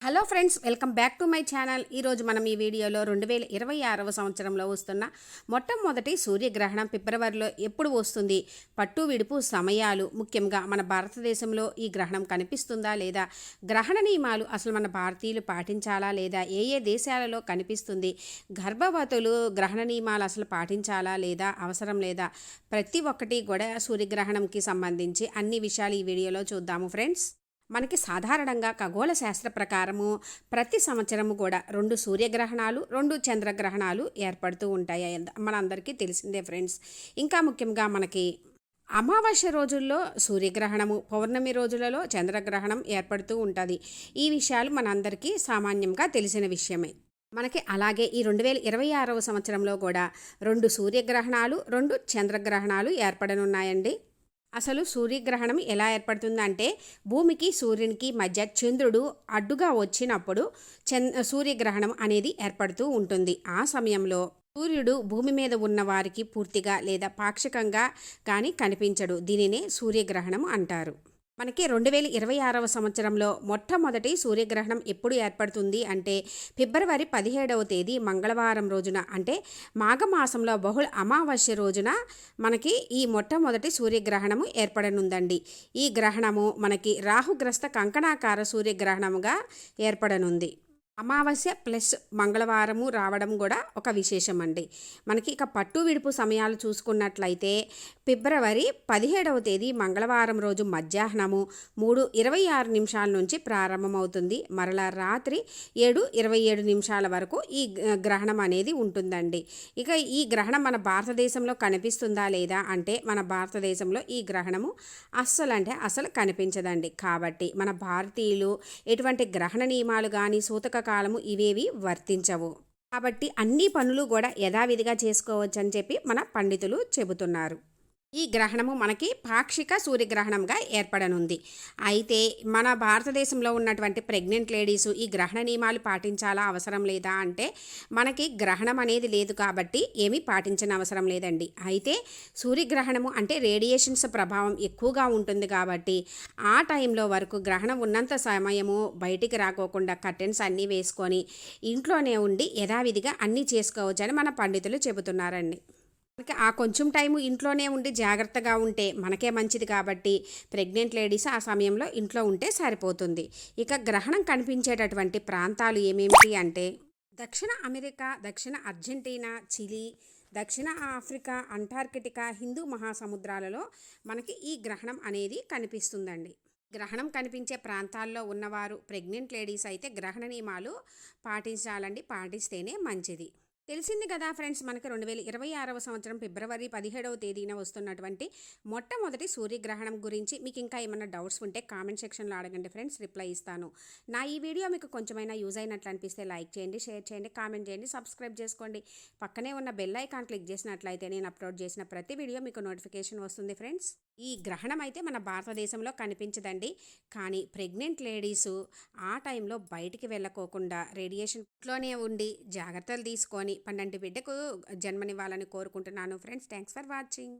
Hello friends, welcome back to my channel. ఈరోజు మనం ఈ వీడియోలో 2026వ సంవత్సరంలో వస్తున్న మొట్టమొదటి సూర్యగ్రహణం ఫిబ్రవరిలో ఎప్పుడు వస్తుంది, పట్టు విడుపు సమయాలు, ముఖ్యంగా మన భారతదేశంలో ఈ గ్రహణం కనిపిస్తుందా లేదా, గ్రహణ నియమాలు అసలు మన భారతీయులు పాటించాలా లేదా, ఏ ఏ దేశాలలో కనిపిస్తుంది, గర్భవతులు గ్రహణ నియమాలు అసలు పాటించాలా లేదా, అవసరం లేదా, ప్రతి ఒక్కటి కూడా సూర్యగ్రహణంకి సంబంధించి అన్ని విషయాలు ఈ వీడియోలో చూద్దాము ఫ్రెండ్స్. మనకి సాధారణంగా ఖగోళ శాస్త్ర ప్రకారము ప్రతి సంవత్సరము కూడా 2 సూర్యగ్రహణాలు 2 చంద్రగ్రహణాలు ఏర్పడుతూ ఉంటాయి. మనందరికీ తెలిసిందే ఫ్రెండ్స్. ఇంకా ముఖ్యంగా మనకి అమావాస్య రోజుల్లో సూర్యగ్రహణము, పౌర్ణమి రోజులలో చంద్రగ్రహణం ఏర్పడుతూ ఉంటుంది. ఈ విషయాలు మనందరికీ సామాన్యంగా తెలిసిన విషయమే. మనకి అలాగే ఈ 2026వ సంవత్సరంలో కూడా 2 సూర్యగ్రహణాలు 2 చంద్రగ్రహణాలు ఏర్పడనున్నాయండి. అసలు సూర్యగ్రహణం ఎలా ఏర్పడుతుందంటే, భూమికి సూర్యునికి మధ్య చంద్రుడు అడ్డుగా వచ్చినప్పుడు సూర్యగ్రహణం అనేది ఏర్పడుతూ ఉంటుంది. ఆ సమయంలో సూర్యుడు భూమి మీద ఉన్న వారికి పూర్తిగా లేదా పాక్షికంగా కానీ కనిపించడు. దీనినే సూర్యగ్రహణం అంటారు. మనకి 2026వ సంవత్సరంలో మొట్టమొదటి సూర్యగ్రహణం ఎప్పుడు ఏర్పడుతుంది అంటే, ఫిబ్రవరి 17వ తేదీ మంగళవారం రోజున, అంటే మాఘమాసంలో బహుళ అమావాస్య రోజున మనకి ఈ మొట్టమొదటి సూర్యగ్రహణము ఏర్పడనుందండి. ఈ గ్రహణము మనకి రాహుగ్రస్త కంకణాకార సూర్యగ్రహణముగా ఏర్పడనుంది. అమావాస్య ప్లస్ మంగళవారము రావడం కూడా ఒక విశేషం అండి. మనకి ఇక పట్టు విడుపు సమయాలు చూసుకున్నట్లయితే, ఫిబ్రవరి 17వ తేదీ మంగళవారం రోజు మధ్యాహ్నము 3:26 నుంచి ప్రారంభమవుతుంది. మరలా రాత్రి 7:27 వరకు ఈ గ్రహణం అనేది ఉంటుందండి. ఇక ఈ గ్రహణం మన భారతదేశంలో కనిపిస్తుందా లేదా అంటే, మన భారతదేశంలో ఈ గ్రహణము అస్సలు కనిపించదండి. కాబట్టి మన భారతీయులు ఎటువంటి గ్రహణ నియమాలు కానీ సూతక కాలము ఇవేవి వర్తించవు. కాబట్టి అన్ని పనులు కూడా యథావిధిగా చేసుకోవచ్చని చెప్పి మన పండితులు చెబుతున్నారు. ఈ గ్రహణము మనకి పాక్షిక సూర్యగ్రహణంగా ఏర్పడనుంది. అయితే మన భారతదేశంలో ఉన్నటువంటి ప్రెగ్నెంట్ లేడీసు ఈ గ్రహణ నియమాలు పాటించాలా, అవసరం లేదా అంటే, మనకి గ్రహణం అనేది లేదు కాబట్టి ఏమీ పాటించిన అవసరం లేదండి. అయితే సూర్యగ్రహణము అంటే రేడియేషన్స్ ప్రభావం ఎక్కువగా ఉంటుంది కాబట్టి ఆ టైంలో వరకు గ్రహణం ఉన్నంత సమయము బయటికి రాకోకుండా కర్టెన్స్ అన్నీ వేసుకొని ఇంట్లోనే ఉండి యథావిధిగా అన్నీ చేసుకోవచ్చని మన పండితులు చెబుతున్నారండి. మనకి ఆ కొంచెం టైము ఇంట్లోనే ఉండి జాగ్రత్తగా ఉంటే మనకే మంచిది కాబట్టి ప్రెగ్నెంట్ లేడీస్ ఆ సమయంలో ఇంట్లో ఉంటే సరిపోతుంది. ఇక గ్రహణం కనిపించేటటువంటి ప్రాంతాలు ఏమేమిటి అంటే, దక్షిణ అమెరికా, దక్షిణ అర్జెంటీనా, చిలీ, దక్షిణ ఆఫ్రికా, అంటార్కిటికా, హిందూ మహాసముద్రాలలో మనకి ఈ గ్రహణం అనేది కనిపిస్తుందండి. గ్రహణం కనిపించే ప్రాంతాల్లో ఉన్నవారు ప్రెగ్నెంట్ లేడీస్ అయితే గ్రహణ నియమాలు పాటించాలండి. పాటిస్తేనే మంచిది. తెలిసింది కదా ఫ్రెండ్స్, మనకి 2026వ సంవత్సరం ఫిబ్రవరి 17వ తేదీన వస్తున్నటువంటి మొట్టమొదటి సూర్యగ్రహణం గురించి మీకు ఇంకా ఏమైనా డౌట్స్ ఉంటే కామెంట్ సెక్షన్లో అడగండి ఫ్రెండ్స్, రిప్లై ఇస్తాను. నా ఈ వీడియో మీకు కొంచెమైనా యూజ్ అయినట్లు అనిపిస్తే లైక్ చేయండి, షేర్ చేయండి, కామెంట్ చేయండి, సబ్స్క్రైబ్ చేసుకోండి. పక్కనే ఉన్న బెల్ ఐకాన్ క్లిక్ చేసినట్లయితే నేను అప్లోడ్ చేసిన ప్రతి వీడియో మీకు నోటిఫికేషన్ వస్తుంది ఫ్రెండ్స్. ఈ గ్రహణం అయితే మన భారతదేశంలో కనిపించదండి. కానీ ప్రెగ్నెంట్ లేడీసు ఆ టైంలో బయటికి వెళ్ళకోకుండా రేడియేషన్లోనే ఉండి జాగ్రత్తలు తీసుకొని పండంటి బిడ్డకు జన్మనివ్వాలని కోరుకుంటున్నాను ఫ్రెండ్స్. Thanks for watching.